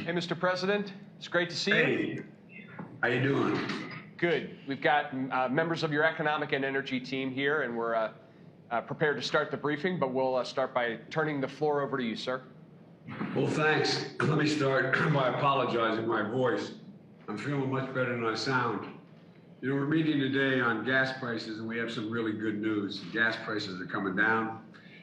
Hey, Mr. President, it's great to see you. Hey, how you doing? Good. We've got members of your economic and energy team here, and we're prepared to start the briefing, but we'll start by turning the floor over to you, sir. Well, thanks. Let me start by apologizing for my voice. I'm feeling much better than I sound. You know, we're meeting today on gas prices, and we have some really good news. Gas prices are coming down.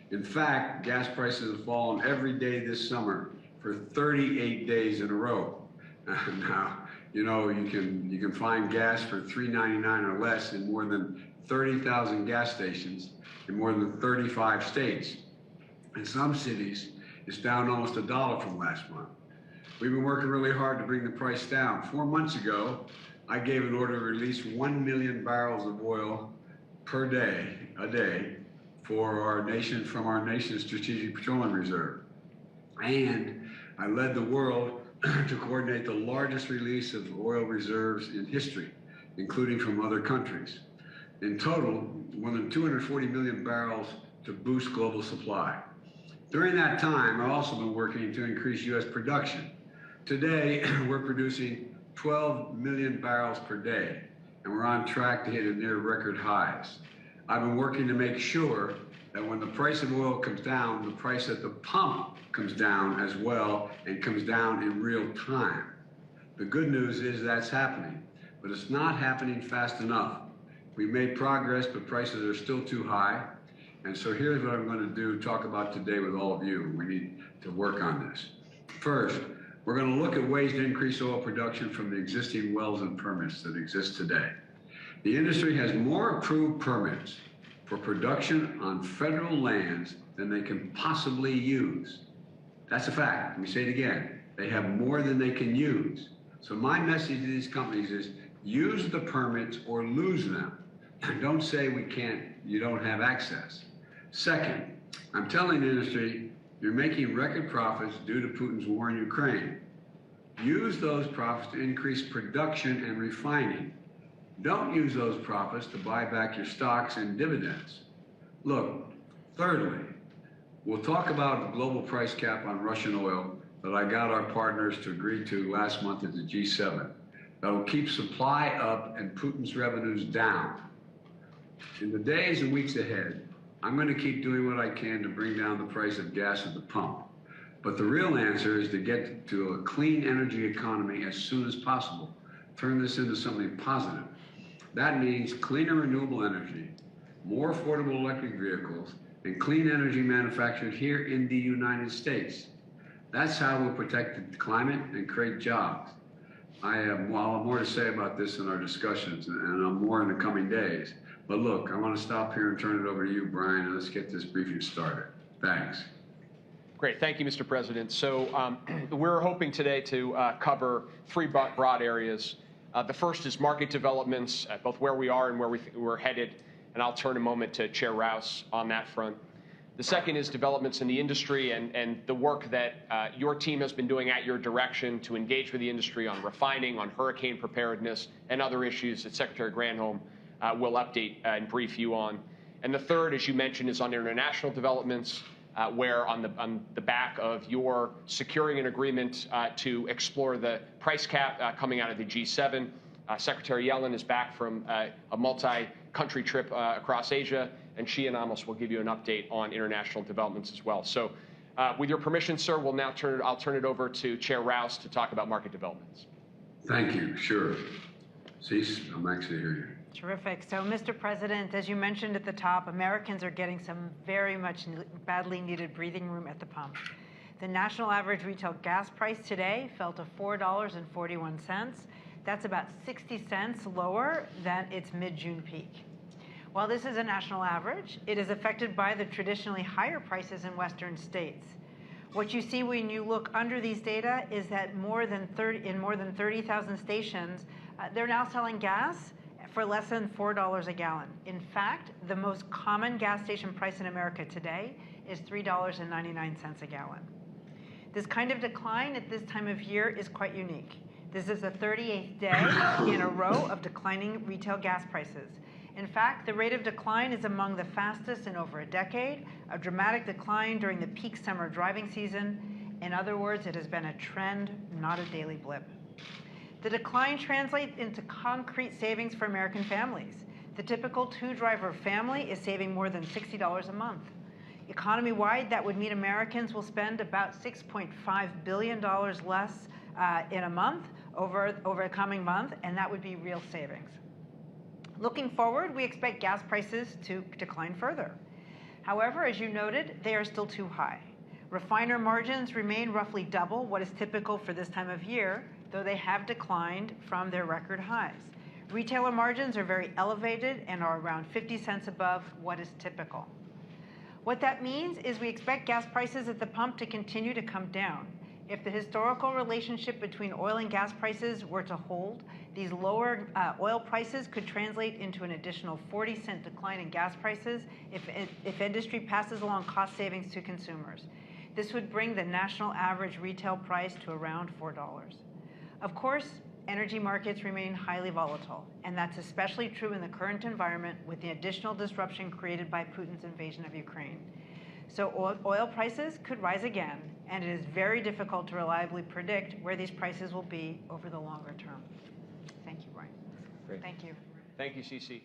In fact, gas prices have fallen every day this summer for 38 days in a row. Now, you know, you can find gas for $3.99 or less in more than 30,000 gas stations in more than 35 states. In some cities, it's down almost $1 from last month. We've been working really hard to bring the price down. 4 months ago, I gave an order to release 1 million barrels of oil per day, for our nation, from our nation's strategic petroleum reserve. And I led the world to coordinate the largest release of oil reserves in history, including from other countries. In total, more than 240 million barrels to boost global supply. During that time, I've also been working to increase U.S. production. Today, we're producing 12 million barrels per day, and we're on track to hit a near record highs. I've been working to make sure that when the price of oil comes down, the price at the pump comes down as well, and comes down in real time. The good news is that's happening, but it's not happening fast enough. We've made progress, but prices are still too high. And so here's what I'm going to do, talk about today with all of you. We need to work on this. First, we're going to look at ways to increase oil production from the existing wells and permits that exist today. The industry has more approved permits for production on federal lands than they can possibly use. That's a fact. Let me say it again. They have more than they can use. So my message to these companies is use the permits or lose them. Don't say we can't, you don't have access. Second, I'm telling the industry, you're making record profits due to Putin's war in Ukraine. Use those profits to increase production and refining. Don't use those profits to buy back your stocks and dividends. Look, thirdly, we'll talk about the global price cap on Russian oil that I got our partners to agree to last month at the G7. That'll keep supply up and Putin's revenues down. In the days and weeks ahead, I'm going to keep doing what I can to bring down the price of gas at the pump. But the real answer is to get to a clean energy economy as soon as possible. Turn this into something positive. That means cleaner renewable energy, more affordable electric vehicles, and clean energy manufactured here in the United States. That's how we'll protect the climate and create jobs. I'll have more to say about this in our discussions, and I'll more in the coming days. But look, I want to stop here and turn it over to you, Brian, and let's get this briefing started. Thanks. Great. Thank you, Mr. President. So we're hoping today to cover three broad areas. The first is market developments, both where we are and where we're headed, and I'll turn a moment to Chair Rouse on that front. The second is developments in the industry and the work that your team has been doing at your direction to engage with the industry on refining, on hurricane preparedness, and other issues that Secretary Granholm will update and brief you on. And the third, as you mentioned, is on international developments, where on the back of your securing an agreement to explore the price cap coming out of the G7, Secretary Yellen is back from a multi-country trip across Asia, and she and Amos will give you an update on international developments as well. So with your permission, sir, I'll turn it over to Chair Rouse to talk about market developments. Thank you. Sure. Cease. I'm actually here. Terrific. So, Mr. President, as you mentioned at the top, Americans are getting some very much badly needed breathing room at the pump. The national average retail gas price today fell to $4.41. That's about 60 cents lower than its mid-June peak. While this is a national average, it is affected by the traditionally higher prices in Western states. What you see when you look under these data is that in more than 30,000 stations, they're now selling gas for less than $4 a gallon. In fact, the most common gas station price in America today is $3.99 a gallon. This kind of decline at this time of year is quite unique. This is the 38th day in a row of declining retail gas prices. In fact, the rate of decline is among the fastest in over a decade, a dramatic decline during the peak summer driving season, In other words, it has been a trend, not a daily blip. The decline translates into concrete savings for American families. The typical two-driver family is saving more than $60 a month. Economy-wide, that would mean Americans will spend about $6.5 billion less in a month over a coming month, and that would be real savings. Looking forward, we expect gas prices to decline further. However, as you noted, they are still too high. Refiner margins remain roughly double what is typical for this time of year, though they have declined from their record highs. Retailer margins are very elevated and are around 50 cents above what is typical. What that means is we expect gas prices at the pump to continue to come down. If the historical relationship between oil and gas prices were to hold, these lower oil prices could translate into an additional 40-cent decline in gas prices if industry passes along cost savings to consumers. This would bring the national average retail price to around $4. Of course, energy markets remain highly volatile, and that's especially true in the current environment with the additional disruption created by Putin's invasion of Ukraine. So oil prices could rise again, and it is very difficult to reliably predict where these prices will be over the longer term. Thank you, Brian. Great. Thank you. Thank you, Cece.